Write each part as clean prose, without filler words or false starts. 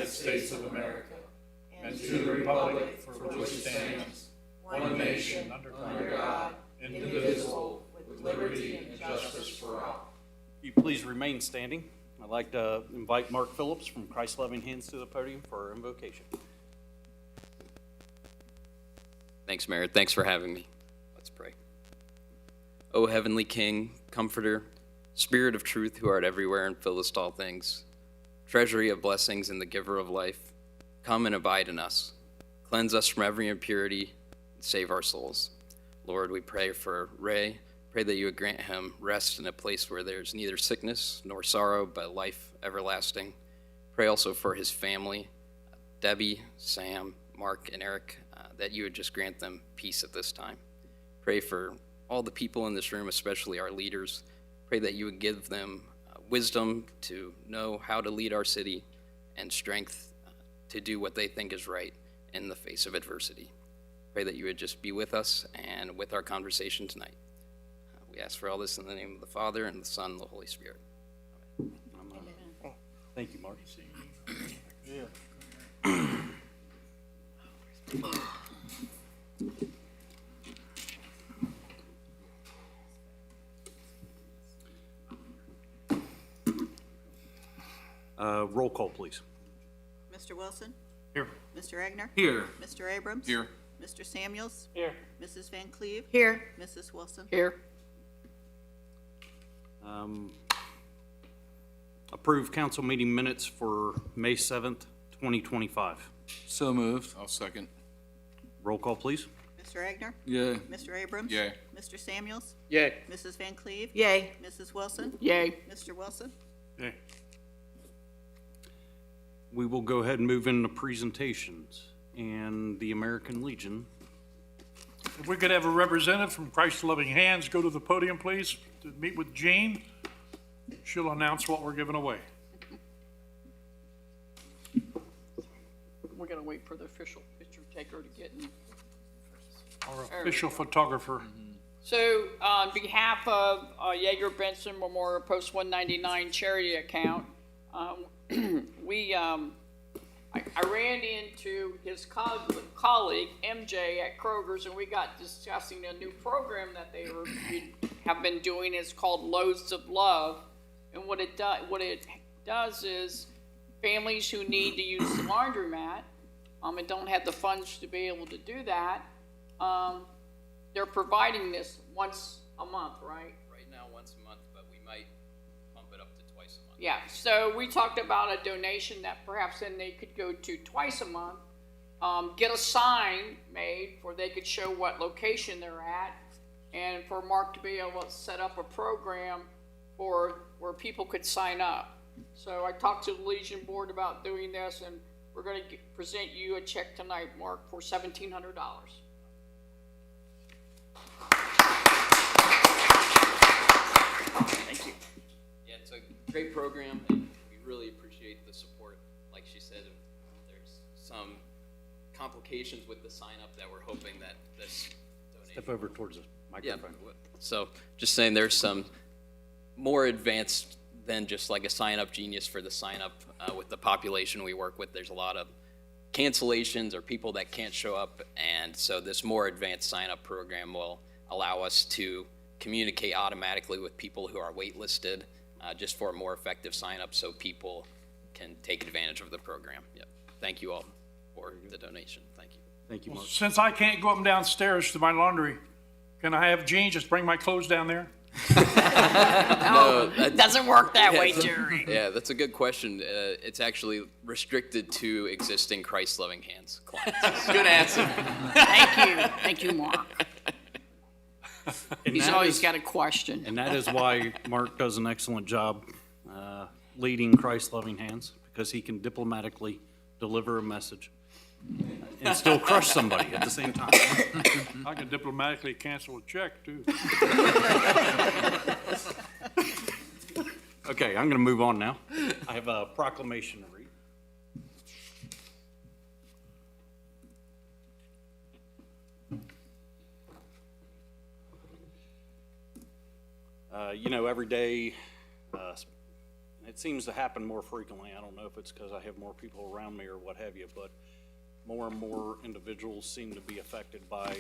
United States of America and to the republic for which it stands, one nation, under God, indivisible, with liberty and justice for all. You please remain standing. I'd like to invite Mark Phillips from Christ Loving Hands to the podium for our invocation. Thanks, Mayor. Thanks for having me. Let's pray. O Heavenly King, Comforter, Spirit of truth who art everywhere and fillest all things, treasury of blessings and the giver of life, come and abide in us. Cleanse us from every impurity and save our souls. Lord, we pray for Ray. Pray that you would grant him rest in a place where there's neither sickness nor sorrow, but life everlasting. Pray also for his family, Debbie, Sam, Mark, and Eric, that you would just grant them peace at this time. Pray for all the people in this room, especially our leaders. Pray that you would give them wisdom to know how to lead our city and strength to do what they think is right in the face of adversity. Pray that you would just be with us and with our conversation tonight. We ask for all this in the name of the Father, and the Son, and the Holy Spirit. Amen. Thank you, Mark. Roll call, please. Mr. Wilson? Here. Mr. Egner? Here. Mr. Abrams? Here. Mr. Samuels? Here. Mrs. Van Cleve? Here. Mrs. Wilson? Here. Approve council meeting minutes for May 7th, 2025. So moved. I'll second. Roll call, please. Mr. Egner? Yay. Mr. Abrams? Yay. Mr. Samuels? Yay. Mrs. Van Cleve? Yay. Mrs. Wilson? Yay. Mr. Wilson? Yay. We will go ahead and move into presentations. And the American Legion. If we could have a representative from Christ Loving Hands go to the podium, please, to meet with Jean. She'll announce what we're giving away. We're gonna wait for the official picture taker to get in. Our official photographer. So on behalf of Yeager Benson Memorial Post 199 charity account, I ran into his colleague, MJ, at Kroger's, and we got discussing a new program that they have been doing. It's called Loads of Love. And what it does is families who need to use the laundromat and don't have the funds to be able to do that, they're providing this once a month, right? Right now, once a month, but we might bump it up to twice a month. Yeah, so we talked about a donation that perhaps then they could go to twice a month, get a sign made where they could show what location they're at, and for Mark to be able to set up a program for where people could sign up. So I talked to the Legion Board about doing this, and we're going to present you a check tonight, Mark, for $1,700. Thank you. Yeah, it's a great program, and we really appreciate the support. Like she said, there's some complications with the sign-up that we're hoping that this donation... Step over towards the microphone. Yeah, so just saying there's some more advanced than just like a sign-up genius for the sign-up with the population we work with. There's a lot of cancellations or people that can't show up, and so this more advanced sign-up program will allow us to communicate automatically with people who are waitlisted just for a more effective sign-up so people can take advantage of the program. Yep. Thank you all for the donation. Thank you. Thank you, Mark. Since I can't go up and downstairs to my laundry, can I have Jean just bring my clothes down there? No, It doesn't work that way, Jerry. Yeah, that's a good question. It's actually restricted to existing Christ Loving Hands clients. Good answer. Thank you, Mark. He's always got a question. And that is why Mark does an excellent job leading Christ Loving Hands, because he can diplomatically deliver a message and still crush somebody at the same time. I can diplomatically cancel a check, too. Okay, I'm going to move on now. I have a proclamation to read. You know, every day, it seems to happen more frequently. I don't know if it's because I have more people around me or what have you, but more and more individuals seem to be affected by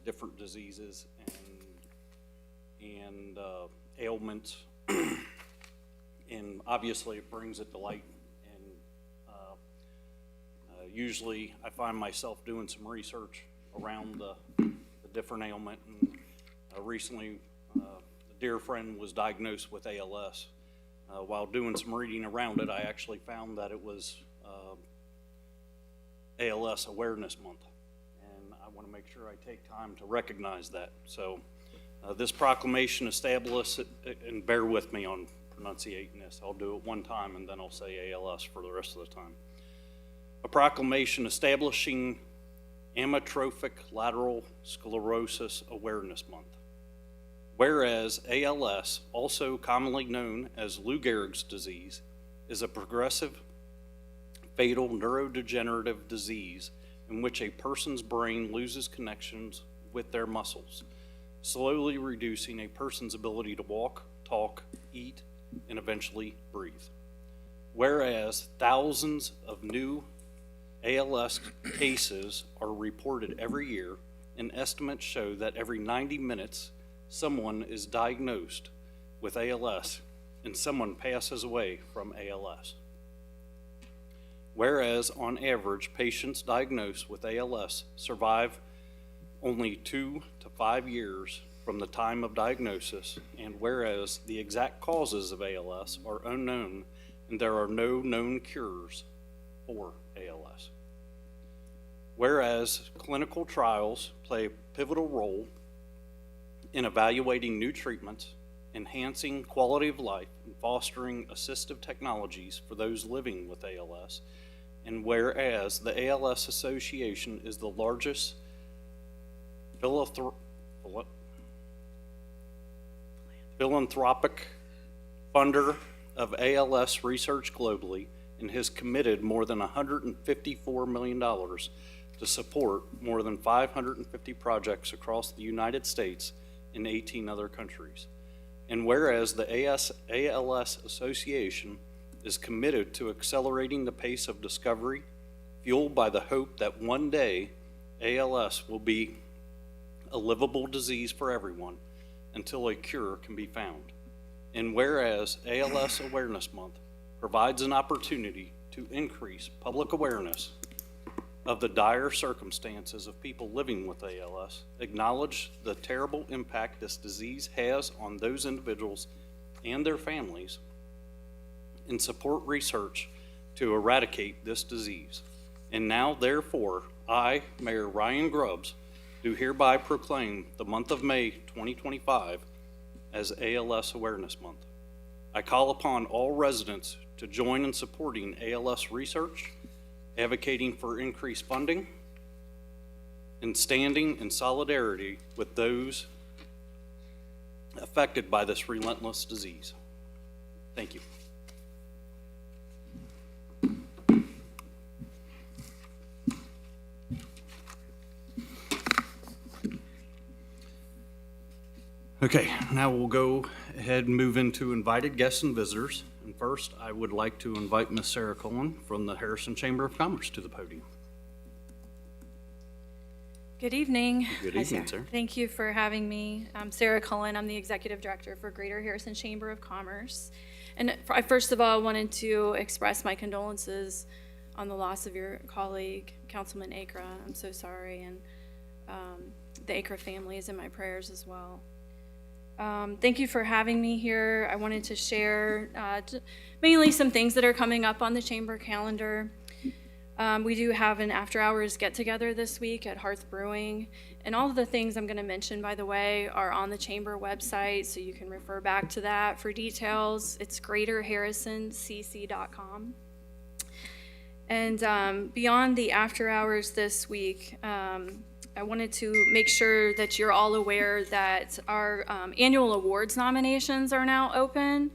different diseases and ailments. And obviously it brings it to light. And usually I find myself doing some research around the different ailment. And recently a dear friend was diagnosed with ALS. While doing some reading around it, I actually found that it was ALS Awareness Month. And I want to make sure I take time to recognize that. So this proclamation established, and bear with me on pronunciating this, I'll do it one time and then I'll say ALS for the rest of the time. A proclamation establishing Amyotrophic Lateral Sclerosis Awareness Month. Whereas ALS, also commonly known as Lou Gehrig's disease, is a progressive, fatal neurodegenerative disease in which a person's brain loses connections with their muscles, slowly reducing a person's ability to walk, talk, eat, and eventually breathe. Whereas thousands of new ALS cases are reported every year, and estimates show that every 90 minutes someone is diagnosed with ALS and someone passes away from ALS. Whereas on average, patients diagnosed with ALS survive only 2 to 5 years from the time of diagnosis, and whereas the exact causes of ALS are unknown and there are no known cures for ALS. Whereas clinical trials play a pivotal role in evaluating new treatments, enhancing quality of life, and fostering assistive technologies for those living with ALS, and whereas the ALS Association is the largest philanthropic funder of ALS research globally and has committed more than $154 million to support more than 550 projects across the United States and 18 other countries. And whereas the ALS Association is committed to accelerating the pace of discovery, fueled by the hope that one day ALS will be a livable disease for everyone until a cure can be found. And whereas ALS Awareness Month provides an opportunity to increase public awareness of the dire circumstances of people living with ALS, acknowledge the terrible impact this disease has on those individuals and their families, and support research to eradicate this disease. And now, therefore, I, Mayor Ryan Grubbs, do hereby proclaim the month of May 2025 as ALS Awareness Month. I call upon all residents to join in supporting ALS research, advocating for increased funding, and standing in solidarity with those affected by this relentless disease. Thank you. Okay, now we'll go ahead and move into invited guests and visitors. And first, I would like to invite Ms. Sarah Cullen from the Harrison Chamber of Commerce to the podium. Good evening. Good Hi, evening, sir. Thank you for having me. I'm Sarah Cullen. I'm the Executive Director for Greater Harrison Chamber of Commerce. And I first of all wanted to express my condolences on the loss of your colleague, Councilman Akra. I'm so sorry, and the Akra family is in my prayers as well. Thank you for having me here. I wanted to share mainly some things that are coming up on the chamber calendar. We do have an after-hours get-together this week at Hearth Brewing, and all of the things I'm going to mention, by the way, are on the chamber website, so you can refer back to that for details. It's greaterharrisoncc.com. And beyond the after-hours this week, I wanted to make sure that you're all aware that our annual awards nominations are now open.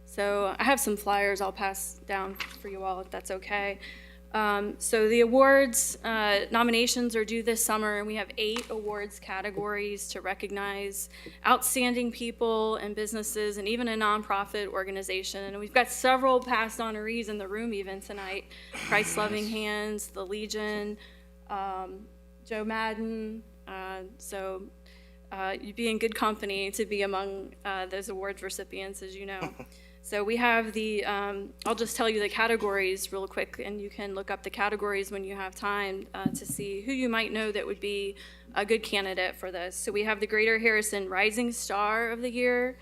So I have some flyers I'll pass down for you all if that's okay. So the awards, nominations are due this summer, and we have 8 awards categories to recognize outstanding people and businesses and even a nonprofit organization. And we've got several past honorees in the room even tonight. Christ Loving Hands, the Legion, Joe Madden. So you'd be in good company to be among those awards recipients, as you know. So we have the, I'll just tell you the categories real quick, and you can look up the categories when you have time to see who you might know that would be a good candidate for this. So we have the Greater Harrison Rising Star of the Year,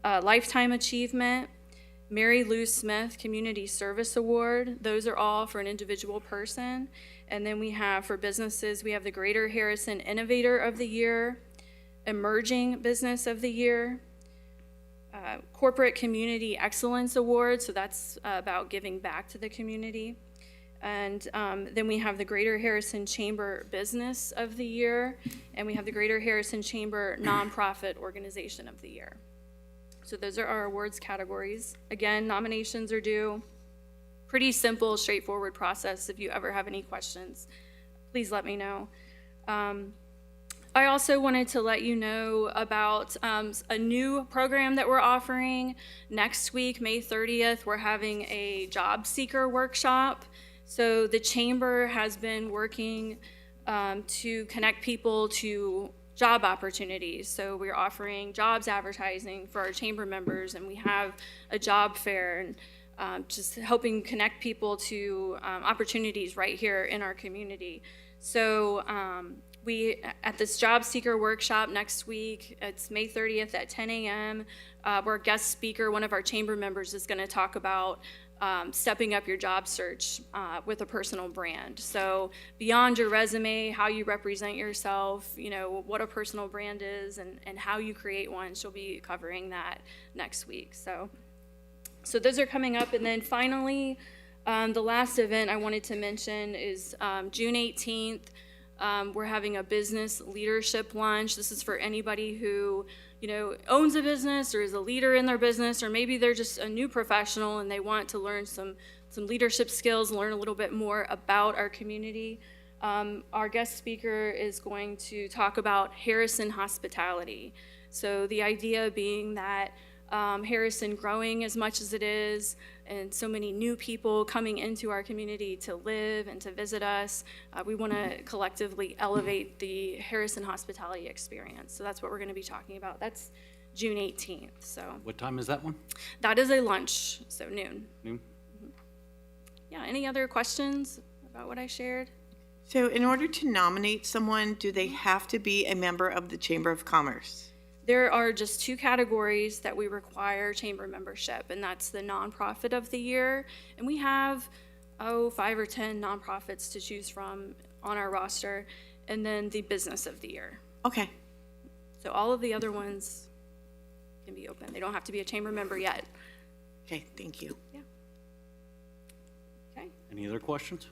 Lifetime Achievement, Mary Lou Smith Community Service Award. Those are all for an individual person. And then we have, for businesses, we have the Greater Harrison Innovator of the Year, Emerging Business of the Year, Corporate Community Excellence Award, so that's about giving back to the community. And then we have the Greater Harrison Chamber Business of the Year, and we have the Greater Harrison Chamber Nonprofit Organization of the Year. So those are our awards categories. Again, nominations are due. Pretty simple, straightforward process. If you ever have any questions, please let me know. I also wanted to let you know about a new program that we're offering. Next week, May 30th, we're having a job seeker workshop. So the Chamber has been working to connect people to job opportunities. So we're offering jobs advertising for our Chamber members, and we have a job fair, and just helping connect people to opportunities right here in our community. So we, at this job seeker workshop next week, it's May 30th at 10 a.m. Our guest speaker, one of our Chamber members, is going to talk about stepping up your job search with a personal brand. So beyond your resume, how you represent yourself, you know, what a personal brand is, and how you create one. She'll be covering that next week. So those are coming up. And then finally, the last event I wanted to mention is June 18th. We're having a business leadership lunch. This is for anybody who, you know, owns a business or is a leader in their business, or maybe they're just a new professional and they want to learn some leadership skills, learn a little bit more about our community. Our guest speaker is going to talk about Harrison hospitality. So the idea being that Harrison growing as much as it is, and so many new people coming into our community to live and to visit us, we want to collectively elevate the Harrison hospitality experience. So that's what we're going to be talking about. That's June 18th. So What time is that one? that is a lunch, so noon. Noon? Yeah, any other questions about what I shared? So in order to nominate someone, do they have to be a member of the Chamber of Commerce? There are just 2 categories that we require Chamber membership, and that's the nonprofit of the year. And we have, 5 or 10 nonprofits to choose from on our roster, and then the business of the year. Okay, So all of the other ones can be open. They don't have to be a Chamber member yet. okay, thank you. Okay. Any other questions?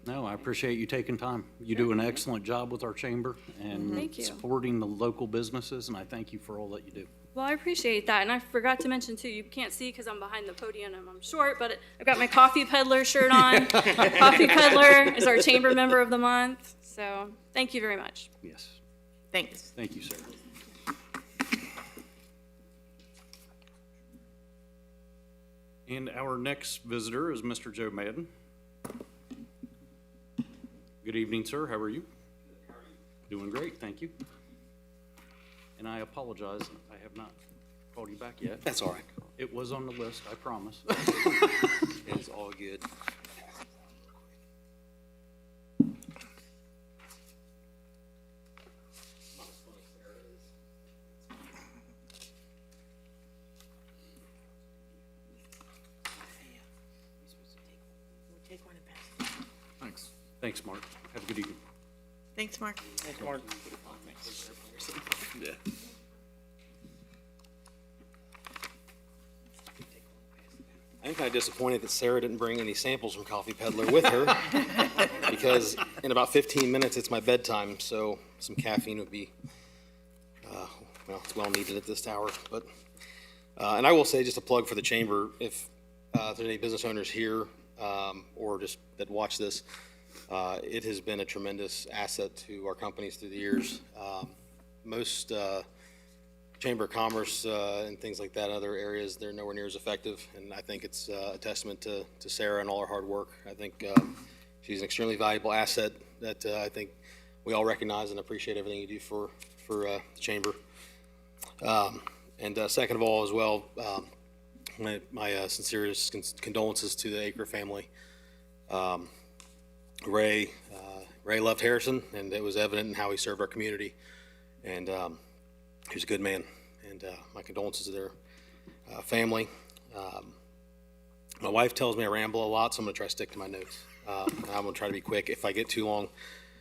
No, I appreciate you taking time. You do an excellent job with our chamber and Thank you. supporting the local businesses, and I thank you for all that you do. Well, I appreciate that. And I forgot to mention, too, you can't see because I'm behind the podium and I'm short, but I've got my Coffee Peddler shirt on. Coffee Peddler is our Chamber member of the month. So thank you very much. Yes. Thanks. Thank you, Sarah. And our next visitor is Mr. Joe Madden. Good evening, sir. How are you? Doing great, thank you. And I apologize, I have not called you back yet. That's all right. It was on the list, I promise. It's all good. Take one and pass it. Thanks. Thanks, Mark. Have a good evening. Thanks, Mark. Yeah. I'm kind of disappointed that Sarah didn't bring any samples from Coffee Peddler with her because in about 15 minutes it's my bedtime, so some caffeine would be, well, it's well needed at this hour. But and I will say, just a plug for the chamber, if there's any business owners here or just that watch this, it has been a tremendous asset to our companies through the years. Most Chamber of Commerce and things like that, other areas, they're nowhere near as effective, and I think it's a testament to Sarah and all her hard work. I think she's an extremely valuable asset that I think we all recognize and appreciate everything you do for the Chamber. And second of all, as well, my sincerest condolences to the Aker family. Ray loved Harrison, and it was evident in how he served our community. And he was a good man. And my condolences to their family. My wife tells me I ramble a lot, so I'm going to try to stick to my notes. I'm going to try to be quick. If I get too long,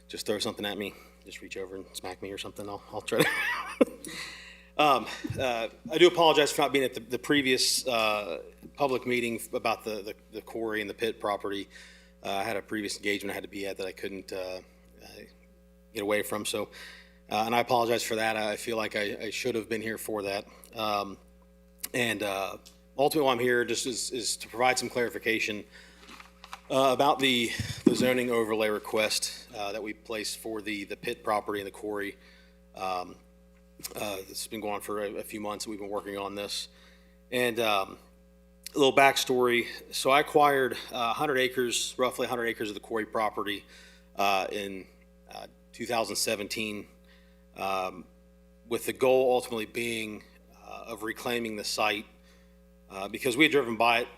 just throw something at me. Just reach over and smack me or something. I'll try to. I do apologize for not being at the previous public meeting about the quarry and the pit property. I had a previous engagement I had to be at that I couldn't get away from. So, and I apologize for that. I feel like I should have been here for that. And ultimately, why I'm here just is to provide some clarification about the zoning overlay request that we placed for the pit property and the quarry. This has been going on for a few months. We've been working on this. And a little backstory. So I acquired 100 acres, roughly 100 acres of the quarry property in 2017 with the goal ultimately being of reclaiming the site because we had driven by it,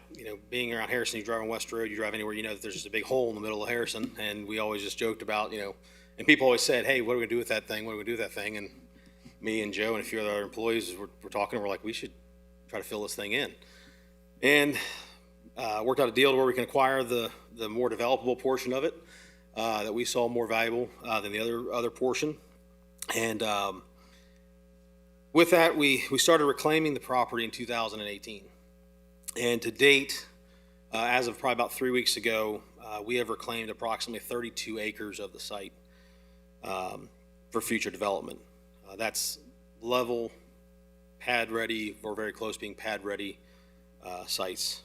being around Harrison, you drive on West Road, you drive anywhere, that there's just a big hole in the middle of Harrison. And we always just joked about, and people always said, hey, what are we gonna do with that thing? What are we gonna do with that thing? And me and Joe and a few other employees were talking, we're like, we should try to fill this thing in. And worked out a deal to where we can acquire the more developable portion of it that we saw more valuable than the other portion. And with that, we started reclaiming the property in 2018. And to date, as of probably about 3 weeks ago, we have reclaimed approximately 32 acres of the site for future development. That's level, pad ready, or very close being pad ready sites.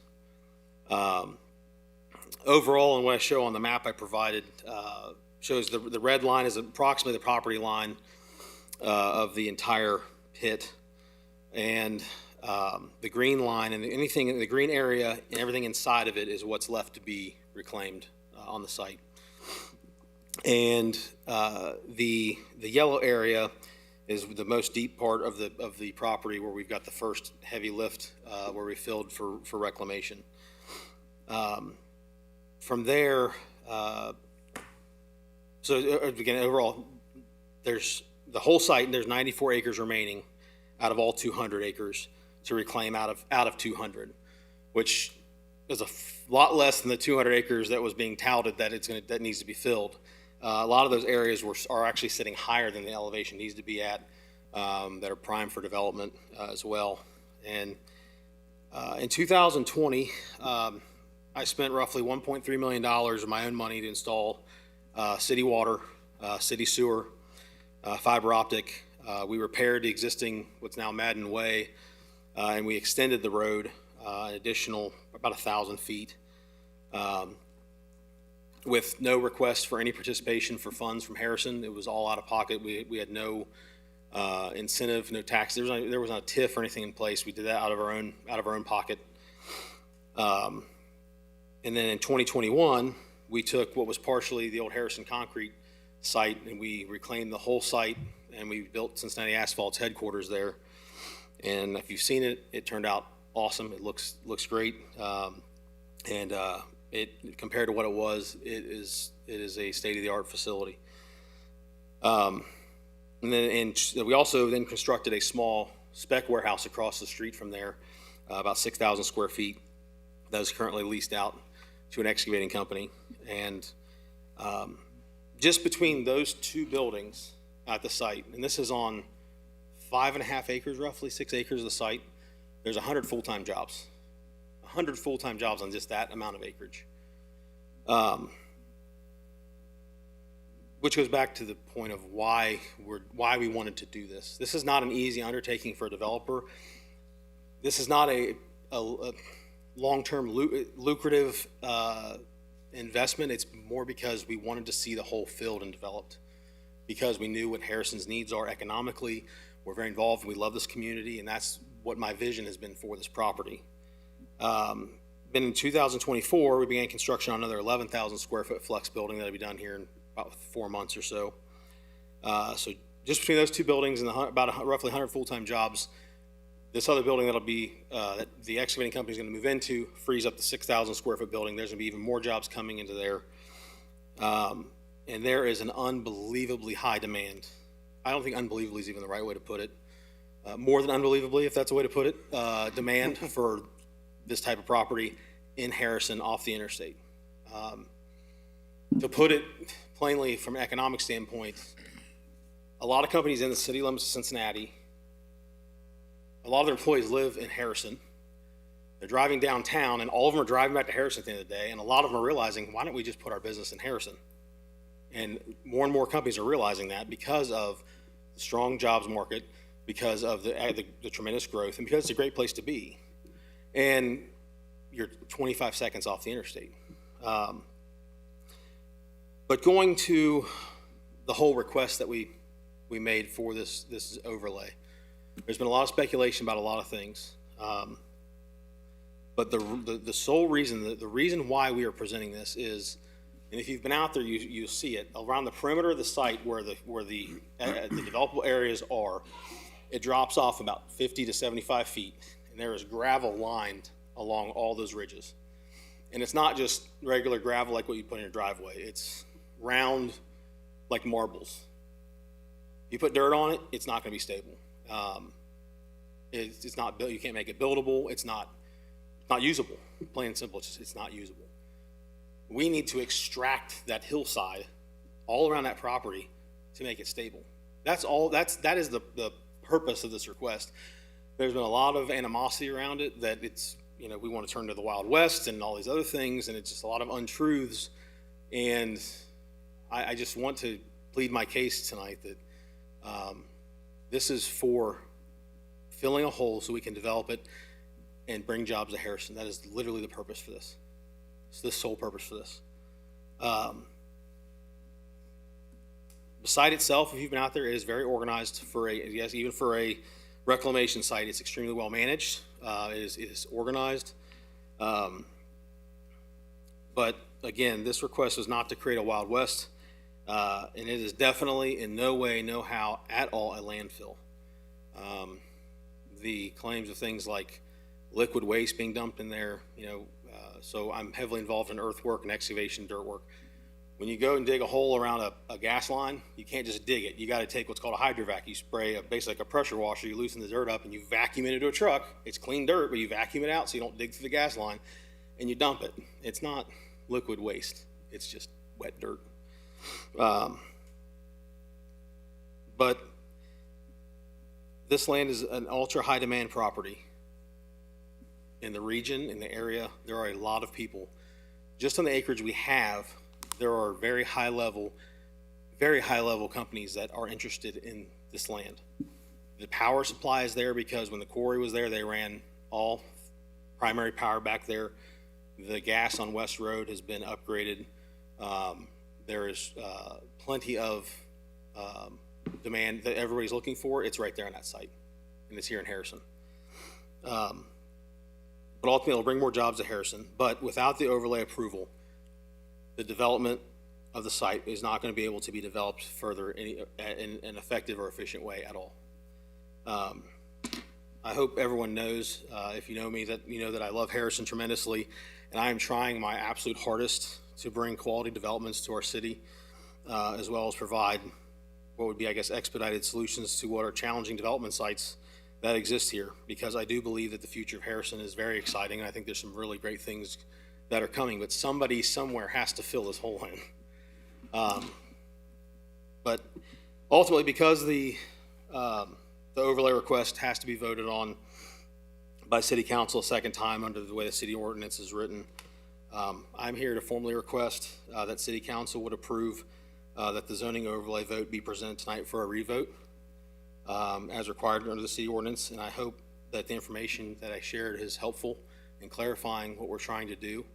Overall, and what I show on the map I provided shows the red line is approximately the property line of the entire pit, and the green line and anything in the green area and everything inside of it is what's left to be reclaimed on the site. And the yellow area is the most deep part of the property where we've got the first heavy lift where we filled for reclamation. From there, so again, overall, there's the whole site, and there's 94 acres remaining out of all 200 acres to reclaim out of 200, which is a lot less than the 200 acres that was being touted that needs to be filled. A lot of those areas are actually sitting higher than the elevation needs to be at, that are primed for development as well. And in 2020, I spent roughly $1.3 million of my own money to install city water, city sewer, fiber optic. We repaired the existing, what's now Madden Way, and we extended the road an additional about 1,000 feet. With no request for any participation for funds from Harrison. It was all out of pocket. We had no incentive, no tax. There was not a TIF or anything in place. We did that out of our own pocket. And then in 2021, we took what was partially the old Harrison concrete site, and we reclaimed the whole site, and we built Cincinnati Asphalt's headquarters there. And if you've seen it, it turned out awesome. It looks great. It compared to what it was, it is a state-of-the-art facility. And we also then constructed a small spec warehouse across the street from there, about 6,000 square feet, that is currently leased out to an excavating company. And just between those two buildings at the site, and this is on 5.5 acres, roughly 6 acres of the site, there's 100 full-time jobs. 100 full-time jobs on just that amount of acreage. Which goes back to the point of why we wanted to do this. This is not an easy undertaking for a developer. This is not long-term lucrative investment. It's more because we wanted to see the whole field and developed, because we knew what Harrison's needs are economically. We're very involved, and we love this community, and that's what my vision has been for this property. Then in 2024, we began construction on another 11,000 square foot flex building that'll be done here in about 4 months or so. So just between those two buildings and roughly 100 full-time jobs, this other building that'll be, that the excavating company's gonna move into, frees up the 6,000 square foot building. There's gonna be even more jobs coming into there. And there is an unbelievably high demand. I don't think unbelievably is even the right way to put it. More than unbelievably, if that's a way to put it, demand for this type of property in Harrison off the interstate. To put it plainly, from an economic standpoint, a lot of companies in the city limits of Cincinnati, a lot of their employees live in Harrison. They're driving downtown, and all of them are driving back to Harrison at the end of the day, and a lot of them are realizing, why don't we just put our business in Harrison? And more companies are realizing that because of the strong jobs market, because of the tremendous growth, and because it's a great place to be. And you're 25 seconds off the interstate. But going to the whole request that we made for this overlay, there's been a lot of speculation about a lot of things. But the sole reason, the reason why we are presenting this is, and if you've been out there, you'll see it, around the perimeter of the site where the developable areas are, it drops off about 50 to 75 feet, and there is gravel lined along all those ridges. And it's not just regular gravel like what you put in your driveway. It's round like marbles. You put dirt on it, it's not gonna be stable. It's not built, you can't make it buildable, it's not usable. Plain and simple, it's not usable. We need to extract that hillside all around that property to make it stable. That is the purpose of this request. There's been a lot of animosity around it, that it's, we want to turn to the Wild West and all these other things, and it's just a lot of untruths. And I just want to plead my case tonight that this is for filling a hole so we can develop it and bring jobs to Harrison. That is literally the purpose for this. It's the sole purpose for this. The site itself, if you've been out there, is very organized even for a reclamation site. It's extremely well managed. It is organized. But again, this request is not to create a Wild West, and it is definitely in no way, no how at all a landfill. The claims of things like liquid waste being dumped in there, so I'm heavily involved in earthwork and excavation, dirt work. When you go and dig a hole around a gas line, you can't just dig it. You got to take what's called a hydrovac. You spray basically like a pressure washer. You loosen the dirt up and you vacuum it into a truck. It's clean dirt, but you vacuum it out so you don't dig through the gas line, and you dump it. It's not liquid waste. It's just wet dirt. But this land is an ultra high demand property. In the region, in the area, there are a lot of people. Just on the acreage we have, there are very high level companies that are interested in this land. The power supply is there because when the quarry was there, they ran all primary power back there. The gas on West Road has been upgraded. There is plenty of demand that everybody's looking for. It's right there on that site, and it's here in Harrison. But ultimately, it'll bring more jobs to Harrison. But without the overlay approval, the development of the site is not going to be able to be developed further in an effective or efficient way at all. I hope everyone knows, if you know me, that you know that I love Harrison tremendously, and I am trying my absolute hardest to bring quality developments to our city, as well as provide what would be, I guess, expedited solutions to what are challenging development sites that exist here, because I do believe that the future of Harrison is very exciting, and I think there's some really great things that are coming, but somebody somewhere has to fill this hole in. But ultimately, because the overlay request has to be voted on by City Council a second time under the way the city ordinance is written, I'm here to formally request that City Council would approve that the zoning overlay vote be presented tonight for a revote as required under the city ordinance, and I hope that the information that I shared is helpful and clarifying what we're trying to do,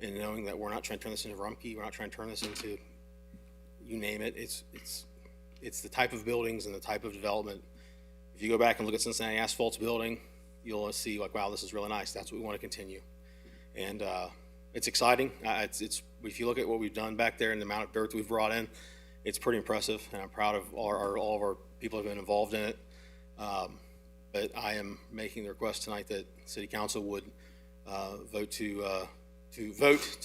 and knowing that we're not trying to turn this into Rumpke, we're not trying to turn this into, you name it. It's the type of buildings and the type of development. If you go back and look at Cincinnati Asphalt's building, you'll see like, wow, this is really nice. That's what we want to continue. And it's exciting. If you look at what we've done back there and the amount of dirt that we've brought in, it's pretty impressive, and I'm proud of all of our people who have been involved in it. But I am making the request tonight that City Council would vote to vote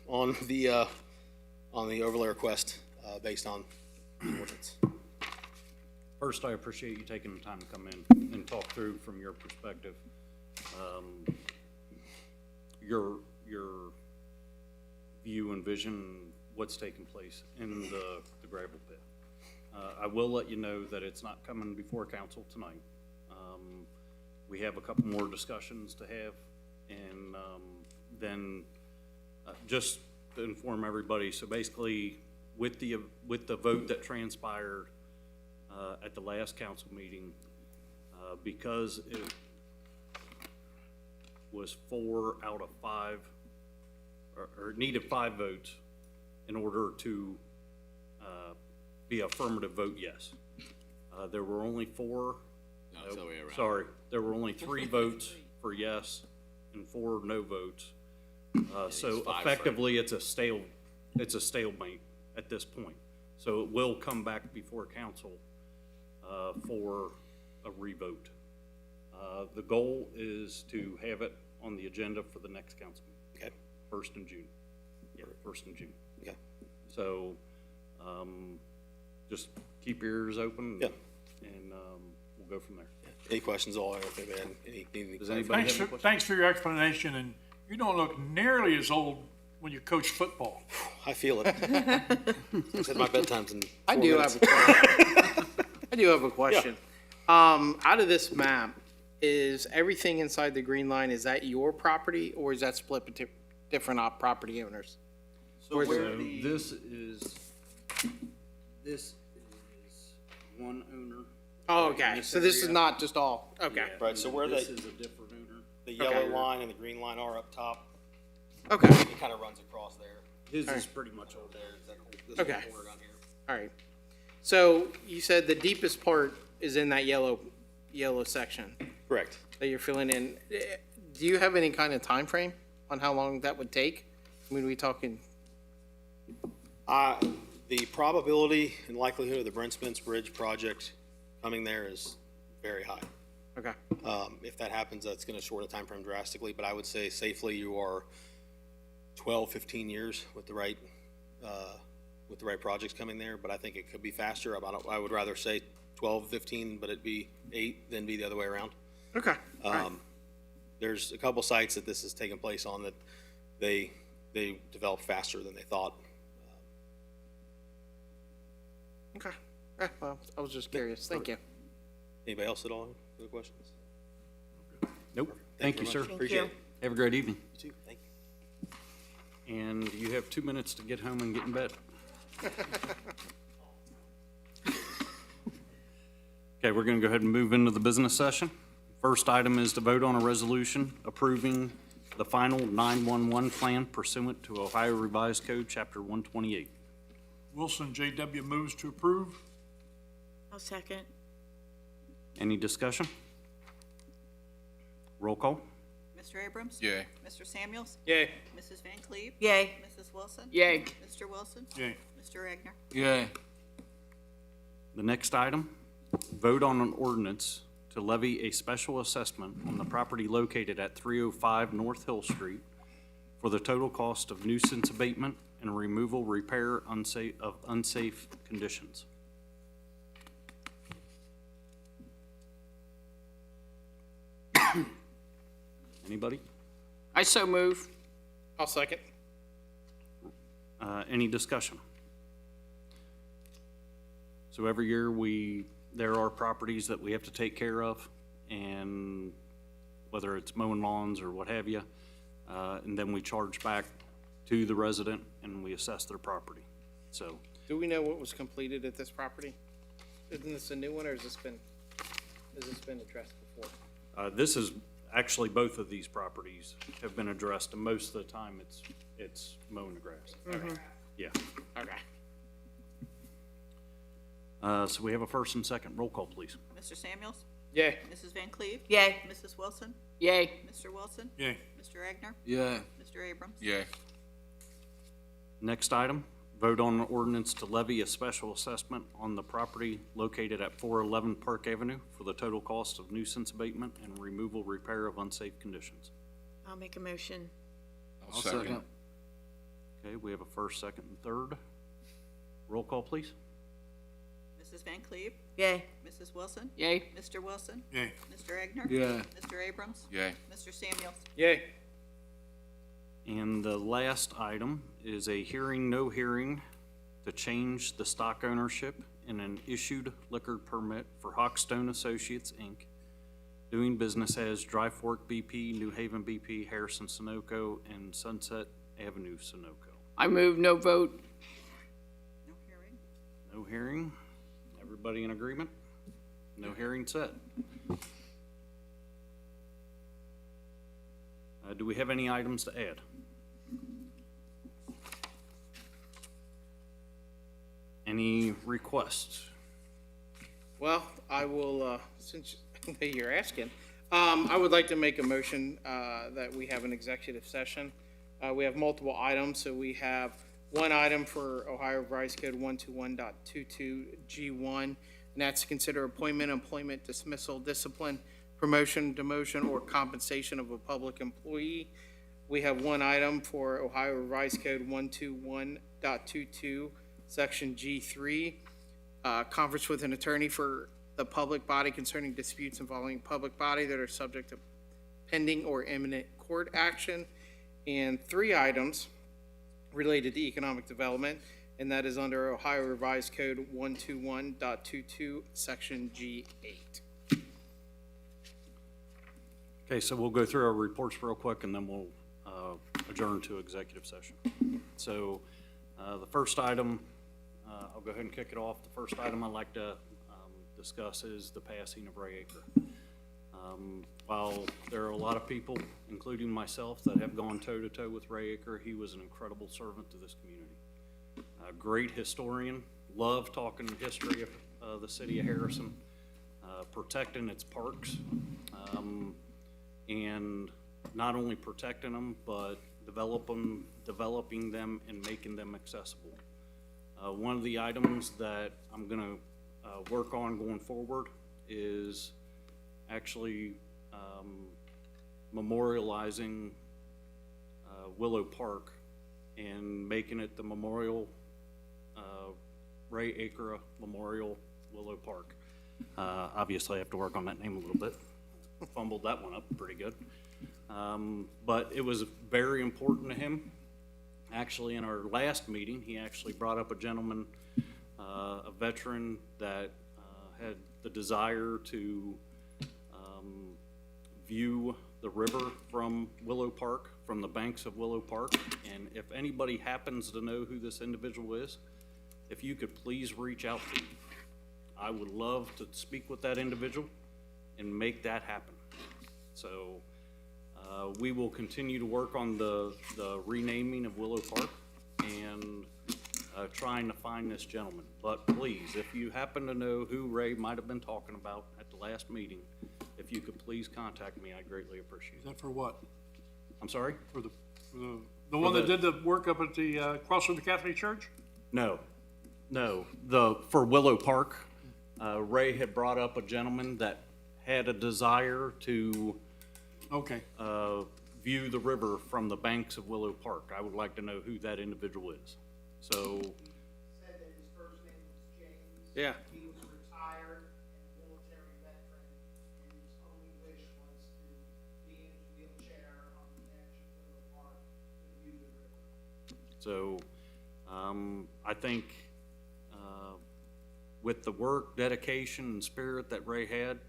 on the overlay request based on the ordinance. First, I appreciate you taking the time to come in and talk through from your perspective. Your view and vision, what's taking place in the gravel pit. I will let you know that it's not coming before council tonight. We have a couple more discussions to have, and then just to inform everybody, so basically with the vote that transpired at the last council meeting, because it was 4 out of 5, or needed 5 votes in order to be affirmative vote yes. There were only 4. No, it's the other way around. Sorry, there were only 3 votes for yes and 4 no votes. So effectively, it's a stalemate at this point. So it will come back before council for a revote. The goal is to have it on the agenda for the next council meeting. Okay. 1st in June. Yeah, 1st in June. Okay. So, just keep your ears open. Yeah. And, we'll go from there. Any questions? All I don't think they had any. Does anybody have any questions? Thanks for your explanation, and you don't look nearly as old when you coach football. I feel it. I said my bedtime's in 4 I do minutes. have a question. I do have a question. Out of this map, is everything inside the green line, is that your property, or is that split between different property owners? So this is one owner. Oh, okay, so this is not just all, okay, Yeah, Right, so where this they- is a different owner. The yellow line and the green line are up top. okay, It kind of runs across there. His All is right. pretty much over there. This Okay. whole corner down here. all right. So you said the deepest part is in that yellow section Correct. that you're filling in. Do you have any kind of time frame on how long that would take? I mean, we talking, The probability and likelihood of the Brent Spence Bridge project coming there is very high. okay, If that happens, that's going to shorten the time frame drastically, but I would say safely you are 12, 15 years with the right projects coming there, but I think it could be faster. I would rather say 12, 15, but it'd be 8 than be the other way around. okay, all right. There's a couple sites that this has taken place on that they developed faster than they thought. Okay. Well, I was just curious. Thank you. Anybody else at all have other questions? Nope. Thank you, very sir. much. Appreciate it. Have a great evening. You too. Thank you. And you have 2 minutes to get home and get in bed. Okay, we're gonna go ahead and move into the business session. First item is to vote on a resolution approving the final 911 plan pursuant to Ohio Revised Code, Chapter 128. Wilson J.W. moves to approve. I'll second. Any discussion? Roll call? Mr. Abrams? Yay. Mr. Samuels? Yay. Mrs. Van Cleve? Yay. Mrs. Wilson? Yay. Mr. Wilson? Yay. Mr. Regner? Yay. The next item, vote on an ordinance to levy a special assessment on the property located at 305 North Hill Street for the total cost of nuisance abatement and removal, repair of unsafe conditions. Anybody? I so move. I'll second. Any discussion? So every year there are properties that we have to take care of, and whether it's mowing lawns or what have you, and then we charge back to the resident and we assess their property. So, Do we know what was completed at this property? Isn't this a new one, or has this been addressed before? this is actually, both of these properties have been addressed, and most of the time, it's mowing the grass. Yeah. Okay. So we have a first and second. Roll call, please. Mr. Samuels? Yay. Mrs. Van Cleve? Yay. Mrs. Wilson? Yay. Mr. Wilson? Yay. Mr. Agner? Yay. Mr. Abrams? Yay. Next item, vote on an ordinance to levy a special assessment on the property located at 411 Park Avenue for the total cost of nuisance abatement and removal repair of unsafe conditions. I'll make a motion. I'll second. Okay, we have a first, second, and third. Roll call, please. Mrs. Van Cleve? Yay. Mrs. Wilson? Yay. Mr. Wilson? Yay. Mr. Agner? Yay. Mr. Abrams? Yay. Mr. Samuels? Yay. And the last item is a hearing, no hearing to change the stock ownership in an issued liquor permit for Hawkstone Associates, Inc., doing business as Dry Fork BP, New Haven BP, Harrison Sunoco, and Sunset Avenue Sunoco. I move no vote. No hearing. No hearing. Everybody in agreement? No hearing set. Do we have any items to add? Any requests? Well, I will, since you're asking, I would like to make a motion that we have an executive session. We have multiple items, so we have one item for Ohio Revised Code 121.22G1, and that's to consider appointment, employment, dismissal, discipline, promotion, demotion, or compensation of a public employee. We have one item for Ohio Revised Code 121.22, Section G3, conference with an attorney for the public body concerning disputes involving public body that are subject to pending or imminent court action, and three items related to economic development, and that is under Ohio Revised Code 121.22, Section G8. Okay, so we'll go through our reports real quick, and then we'll adjourn to executive session. So the first item, I'll go ahead and kick it off. The first item I'd like to discuss is the passing of Ray Aker. While there are a lot of people, including myself, that have gone toe-to-toe with Ray Aker, he was an incredible servant to this community. A great historian, loved talking history of the city of Harrison, protecting its parks, and not only protecting them, but developing them and making them accessible. One of the items that I'm gonna work on going forward is actually memorializing Willow Park and making it the Memorial Ray Aker Memorial Willow Park. Obviously, I have to work on that name a little bit. Fumbled that one up pretty good. But it was very important to him. Actually, in our last meeting, he actually brought up a gentleman, a veteran that had the desire to view the river from Willow Park, from the banks of Willow Park. And if anybody happens to know who this individual is, if you could please reach out to me. I would love to speak with that individual and make that happen. So we will continue to work on the renaming of Willow Park and trying to find this gentleman. But please, if you happen to know who Ray might have been talking about at the last meeting, if you could please contact me, I'd greatly appreciate Is it. that for what? I'm sorry? For the one that did the work up at the cross from the Catholic Church? No, for Willow Park, Ray had brought up a gentleman that had a desire to Okay. view the river from the banks of Willow Park. I would like to know who that individual is. So, Said that his first name was James. Yeah. He was retired and a military veteran, and his only wish was to be in his wheelchair on the edge of Willow Park to view the river. so, I think, with the work, dedication, and spirit that Ray had,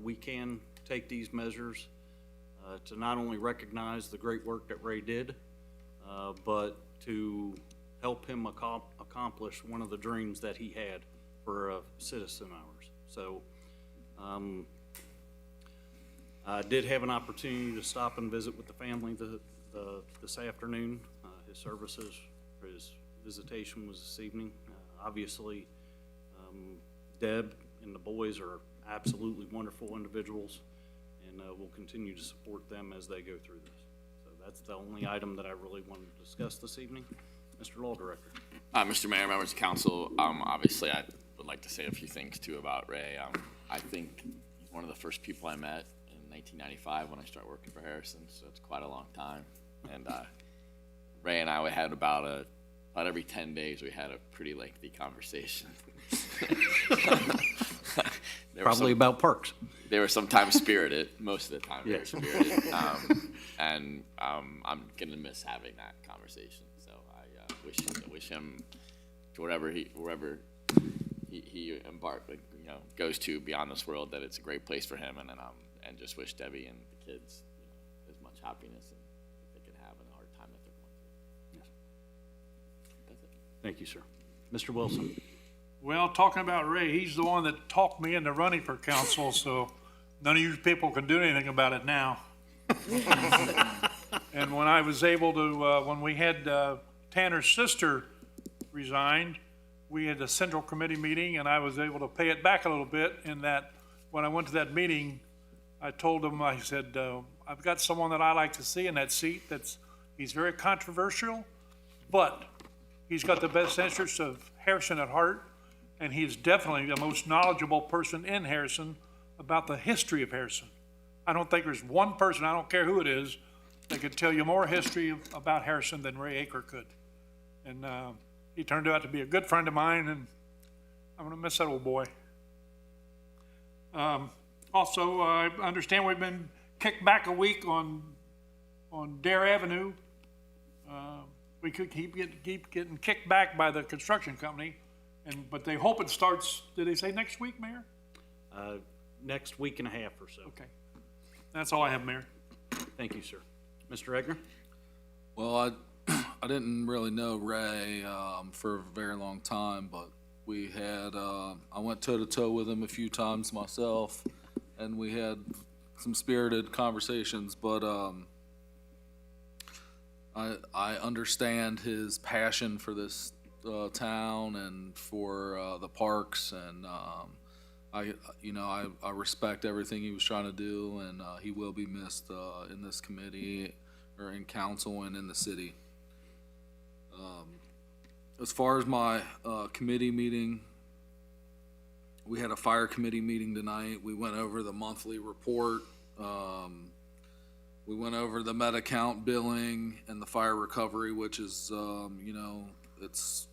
we can take these measures to not only recognize the great work that Ray did, but to help him accomplish one of the dreams that he had for a citizen of ours. So, I did have an opportunity to stop and visit with the family this afternoon. His services, or his visitation was this evening. Obviously, Deb and the boys are absolutely wonderful individuals, and we'll continue to support them as they go through this. So that's the only item that I really wanted to discuss this evening. Mr. Law Director. Mr. Mayor, members of council, obviously I would like to say a few things too about Ray. I think he's one of the first people I met in 1995 when I started working for Harrison, so it's quite a long time. And Ray and I had about every 10 days we had a pretty lengthy conversation. Probably about parks. They were sometimes spirited, most of the time they were spirited. And I'm going to miss having that conversation. So I wish him to wherever he goes to beyond this world, that it's a great place for him, and just wish Debbie and the kids as much happiness as they can have in a hard time that they're going through. Yes. That's it. Thank you, sir. Mr. Wilson. Well, talking about Ray, he's the one that talked me into running for council, so none of you people can do anything about it now. And when I was able to, when we had Tanner's sister resigned, we had a central committee meeting, and I was able to pay it back a little bit in that when I went to that meeting, I told him, I said, I've got someone that I like to see in that seat. He's very controversial, but he's got the best interests of Harrison at heart, and he is definitely the most knowledgeable person in Harrison about the history of Harrison. I don't think there's one person, I don't care who it is, that could tell you more history about Harrison than Ray Aker could. And he turned out to be a good friend of mine, and I'm going to miss that old boy. Also, I understand we've been kicked back a week on Dare Avenue. We could keep getting kicked back by the construction company, but they hope it starts, did they say next week, Mayor? Next week and a half or so. Okay. That's all I have, Mayor. Thank you, sir. Mr. Egner? Well, I didn't really know Ray for a very long time, but we had I went toe-to-toe with him a few times myself, and we had some spirited conversations, but I understand his passion for this town and for the parks, and I respect everything he was trying to do, and he will be missed in this committee or in council and in the city. As far as my committee meeting, we had a fire committee meeting tonight. We went over the monthly report. We went over the Medi-Count billing and the fire recovery, which is, it's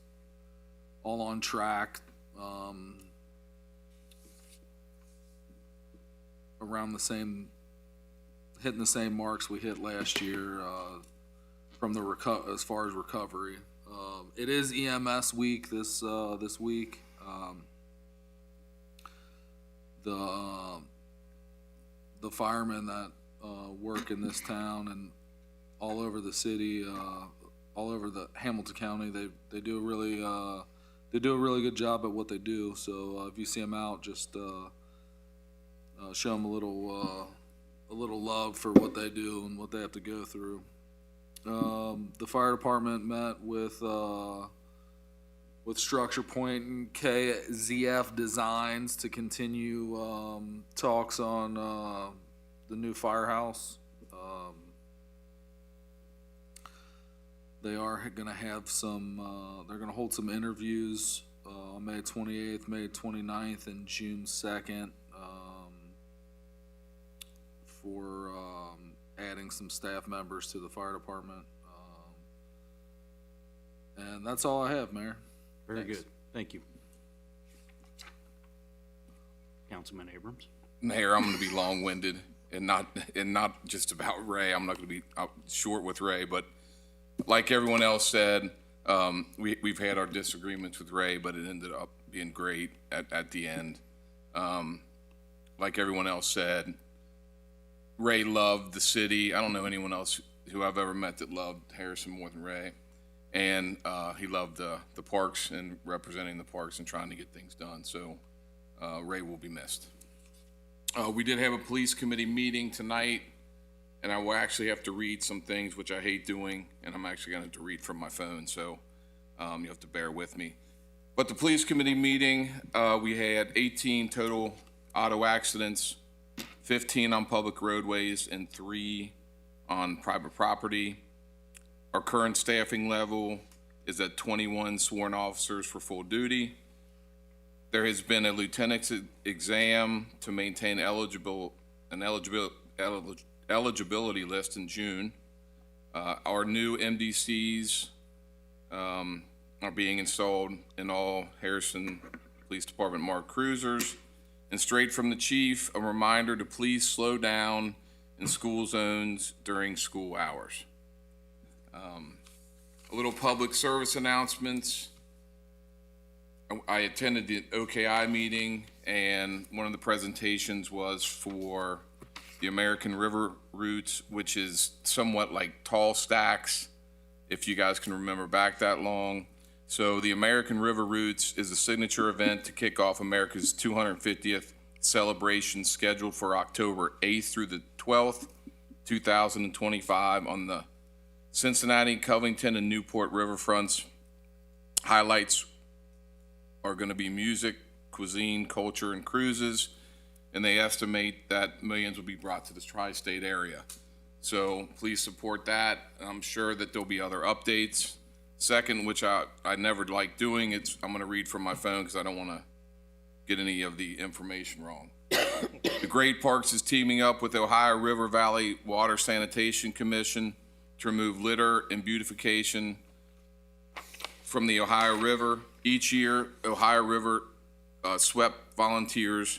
all on track. Around the same, hitting the same marks we hit last year from the as far as recovery. It is EMS week this week. The firemen that work in this town and all over the city, all over the Hamilton County, they do a really good job at what they do. So if you see them out, just show them a little love for what they do and what they have to go through. The fire department met with Structure Point and KZF Designs to continue talks on the new firehouse. They are going to have they're going to hold some interviews on May 28th, May 29th, and June 2nd for adding some staff members to the fire department. And that's all I have, Mayor. Very good. Thank you. Councilman Abrams. Mayor, I'm going to be long-winded and not just about Ray. I'm not going to be short with Ray, but like everyone else said, we've had our disagreements with Ray, but it ended up being great at the end. Like everyone else said, Ray loved the city. I don't know anyone else who I've ever met that loved Harrison more than Ray. And he loved the parks and representing the parks and trying to get things done. So Ray will be missed. We did have a police committee meeting tonight, and I will actually have to read some things, which I hate doing, and I'm actually going to have to read from my phone, so you have to bear with me. But the police committee meeting, we had 18 total auto accidents, 15 on public roadways, and 3 on private property. Our current staffing level is at 21 sworn officers for full duty. There has been a lieutenant's exam to maintain eligibility list in June. Our new MDCs are being installed in all Harrison Police Department marked cruisers. And straight from the chief, a reminder to please slow down in school zones during school hours. A little public service announcements. I attended the OKI meeting, and one of the presentations was for the American River Routes, which is somewhat like tall stacks, if you guys can remember back that long. So the American River Routes is a signature event to kick off America's 250th celebration, scheduled for October 8th through the 12th, 2025 on the Cincinnati, Covington, and Newport riverfronts. Highlights are going to be music, cuisine, culture, and cruises, and they estimate that millions will be brought to this tri-state area. So please support that. I'm sure that there'll be other updates. Second, which I never like doing, I'm going to read from my phone because I don't want to get any of the information wrong. The Great Parks is teaming up with the Ohio River Valley Water Sanitation Commission to remove litter and beautification from the Ohio River. Each year, Ohio River swept volunteers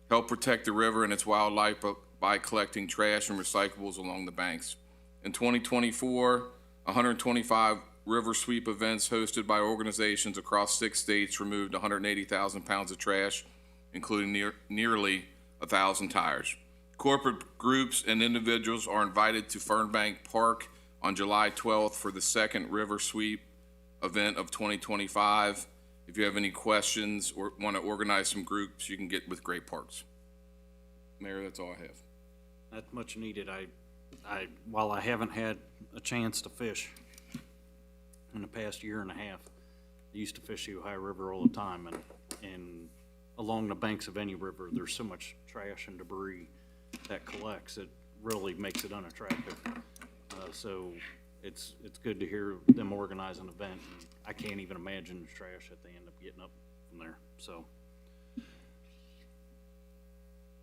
help protect the river and its wildlife by collecting trash and recyclables along the banks. In 2024, 125 river sweep events hosted by organizations across 6 states removed 180,000 pounds of trash, including nearly 1,000 tires. Corporate groups and individuals are invited to Fernbank Park on July 12th for the second river sweep event of 2025. If you have any questions or want to organize some groups, you can get with Great Parks. Mayor, that's all I have. That's much needed. While I haven't had a chance to fish in the past year and a half, I used to fish the Ohio River all the time, and along the banks of any river, there's so much trash and debris that collects, it really makes it unattractive. So it's good to hear them organize an event. And I can't even imagine the trash that they end up getting up from there. So,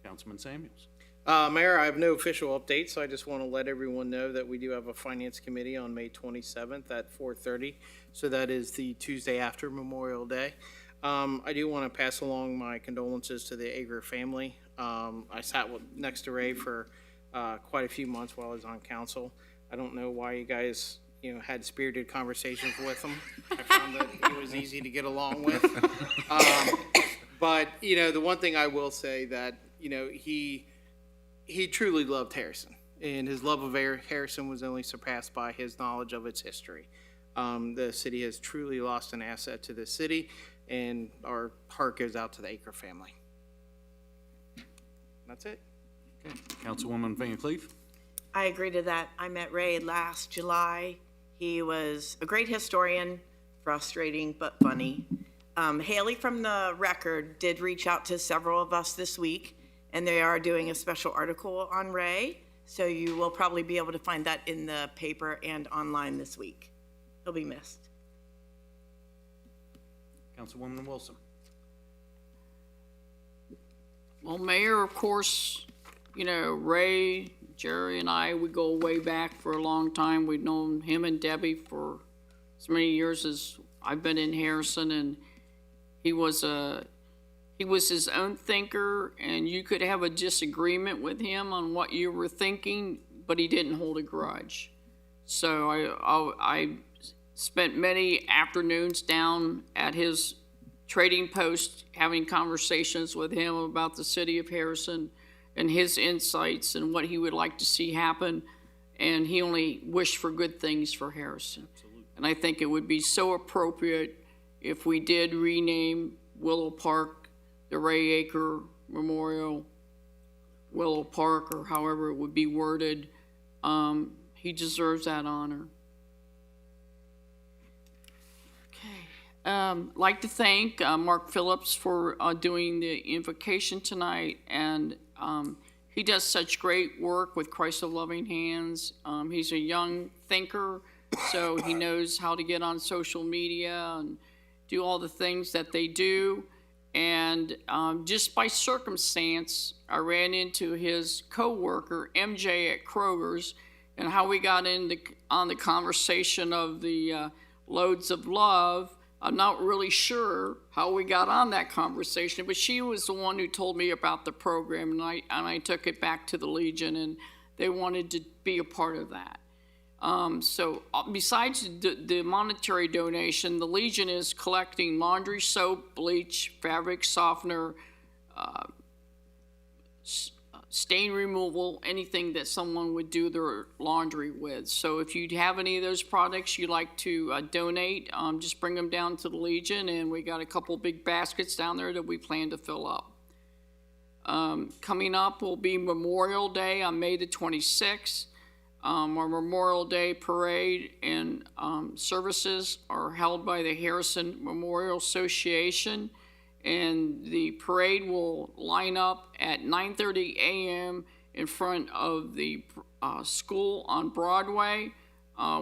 Councilman Samuels. Mayor, I have no official updates, so I just want to let everyone know that we do have a finance committee on May 27th at 4:30. So that is the Tuesday after Memorial Day. I do want to pass along my condolences to the Ager family. I sat next to Ray for quite a few months while I was on council. I don't know why you guys, had spirited conversations with him. I found that he was easy to get along with. But, the one thing I will say that, he truly loved Harrison, and his love of Harrison was only surpassed by his knowledge of its history. The city has truly lost an asset to the city, and our heart goes out to the Aker family. That's it. Okay. Councilwoman Van Cleef. I agree to that. I met Ray last July. He was a great historian, frustrating but funny. Haley from the Record did reach out to several of us this week, and they are doing a special article on Ray, so you will probably be able to find that in the paper and online this week. He'll be missed. Councilwoman Wilson. Well, Mayor, of course, Ray, Jerry, and I, we go way back for a long time. We've known him and Debbie for as many years as I've been in Harrison, and he was his own thinker, and you could have a disagreement with him on what you were thinking, but he didn't hold a grudge. So I spent many afternoons down at his trading post having conversations with him about the city of Harrison and his insights and what he would like to see happen. And he only wished for good things for Harrison. Absolutely. And I think it would be so appropriate if we did rename Willow Park the Ray Aker Memorial Willow Park, or however it would be worded. He deserves that honor. Okay. Like to thank Mark Phillips for doing the invocation tonight, and he does such great work with Christ of Loving Hands. He's a young thinker, so he knows how to get on social media and do all the things that they do. And just by circumstance, I ran into his coworker, MJ, at Kroger's, and how we got on the conversation of the loads of love. I'm not really sure how we got on that conversation, but she was the one who told me about the program, and I took it back to the Legion, and they wanted to be a part of that. So besides the monetary donation, the Legion is collecting laundry soap, bleach, fabric softener, stain removal, anything that someone would do their laundry with. So if you have any of those products you'd like to donate, just bring them down to the Legion, and we got a couple big baskets down there that we plan to fill up. Coming up will be Memorial Day on May the 26th. Our Memorial Day parade and services are held by the Harrison Memorial Association, and the parade will line up at 9:30 a.m. in front of the school on Broadway.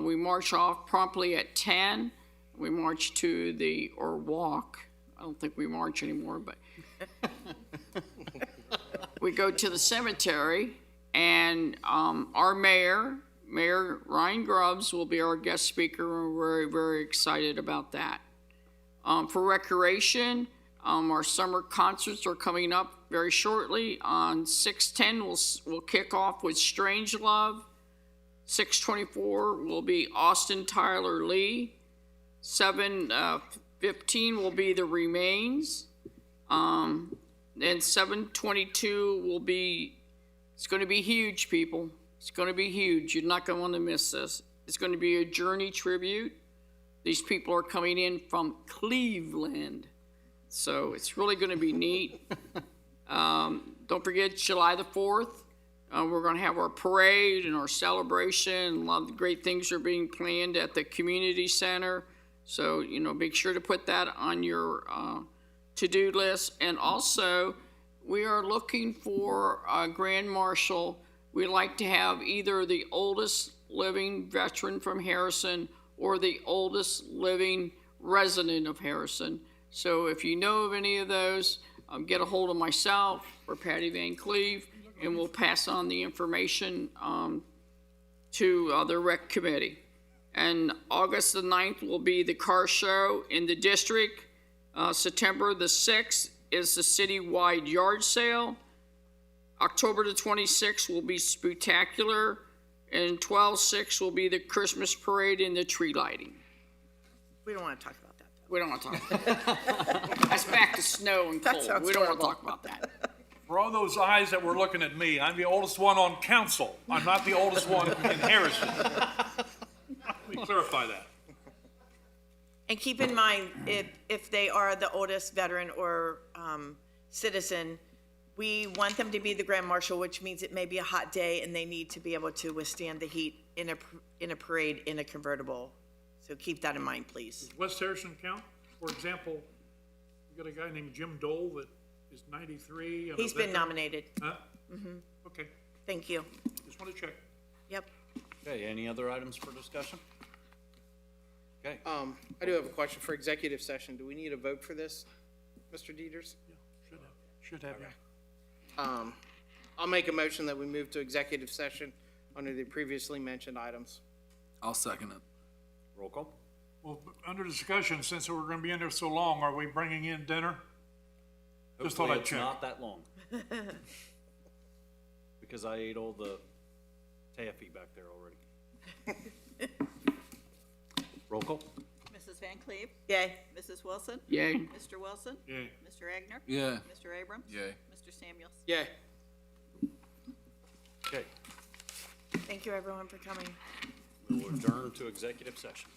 We march off promptly at 10. We march or walk. I don't think we march anymore, but we go to the cemetery. And our Mayor Ryan Grubbs, will be our guest speaker, and we're very, very excited about that. For recreation, our summer concerts are coming up very shortly. On 6/10, we'll kick off with Strange Love. 6/24 will be Austin Tyler Lee. 7/15 will be The Remains. Then 7/22 will be. It's going to be huge, people. It's going to be huge. You're not going to want to miss this. It's going to be a Journey tribute. These people are coming in from Cleveland. So it's really going to be neat. Don't forget July the 4th. We're going to have our parade and our celebration. A lot of great things are being planned at the community center. So, make sure to put that on your to-do list. And also, we are looking for a Grand Marshal. We like to have either the oldest living veteran from Harrison or the oldest living resident of Harrison. So if you know of any of those, get a hold of myself or Patty Van Cleve, and we'll pass on the information to the rec committee. And August the 9th will be the car show in the district. September the 6th is the citywide yard sale. October the 26th will be Spooktacular, and 12/6 will be the Christmas parade and the tree lighting. We don't want to talk about that. We don't want to talk about that. That's back to snow and cold. We don't want to talk about that. For all those eyes that were looking at me, I'm the oldest one on council. I'm not the oldest one in Harrison. Let me clarify that. And keep in mind, if they are the oldest veteran or citizen, we want them to be the Grand Marshal, which means it may be a hot day and they need to be able to withstand the heat in a parade in a convertible. So keep that in mind, please. Does West Harrison count? For example, you got a guy named Jim Dole that is 93. He's been nominated. Huh? Mm-hmm. Okay. Thank you. Just want to check. Yep. Okay, any other items for discussion? Okay. I do have a question for executive session. Do we need a vote for this, Mr. Dieters? Yeah, should have. Okay. I'll make a motion that we move to executive session under the previously mentioned items. I'll second it. Roll call. Well, under discussion, since we're going to be in there so long, are we bringing in dinner? Just thought Hopefully I'd it's check. not that long. Because I ate all the taffy back there already. Roll call. Mrs. Van Cleve? Yay. Mrs. Wilson? Yay. Mr. Wilson? Yay. Mr. Egner? Yeah. Mr. Abrams? Yay. Mr. Samuels? Yeah. Okay, Thank you, everyone, for coming. we will adjourn to executive session.